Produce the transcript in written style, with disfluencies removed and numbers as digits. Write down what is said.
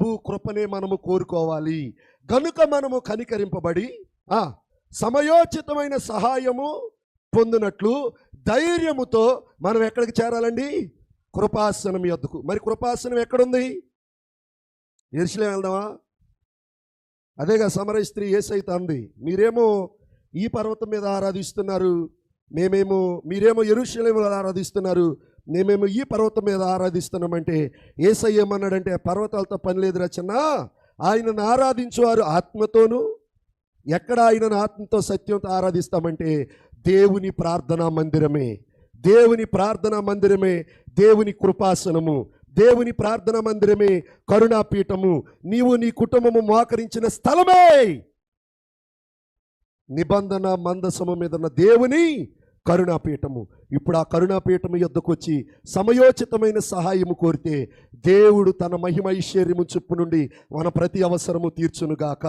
ప్రభు కృపనే మనము కోరుకోవాలి. గనుక మనము కనికరింపబడి సమయోచితమైన సహాయము పొందినట్లు ధైర్యముతో మనం ఎక్కడికి చేరాలండి? కృపాసనం యొద్దకు. మరి కృపాసనం ఎక్కడుంది? యెరూషలేము వెళ్దామా? అదేగా సమరయ స్త్రీ యేసయ్యతో అంది, మీరేమో ఈ పర్వతం మీద ఆరాధిస్తున్నారు, మీరేమో యెరూషలేములో ఆరాధిస్తున్నారు, మేమేమో ఈ పర్వతం మీద ఆరాధిస్తున్నామంటే యేసయ్య ఏమన్నాడంటే, పర్వతాలతో పని లేదు రచన, ఆయనను ఆరాధించువారు ఆత్మతోనూ, ఎక్కడ ఆయనను ఆత్మతో సత్యంతో ఆరాధిస్తామంటే దేవుని ప్రార్థనా మందిరమే. దేవుని ప్రార్థనా మందిరమే దేవుని కృపాసనము. దేవుని ప్రార్థనా మందిరమే కరుణాపీఠము. నీవు నీ కుటుంబము మోకరించిన స్థలమే నిబంధన మందసము మీద ఉన్న దేవుని కరుణాపీఠము. ఇప్పుడు ఆ కరుణాపీఠము యొద్దకు వచ్చి సమయోచితమైన సహాయము కోరితే దేవుడు తన మహిమ ఐశ్వర్యము చొప్పు నుండి మన ప్రతి అవసరము తీర్చునుగాక.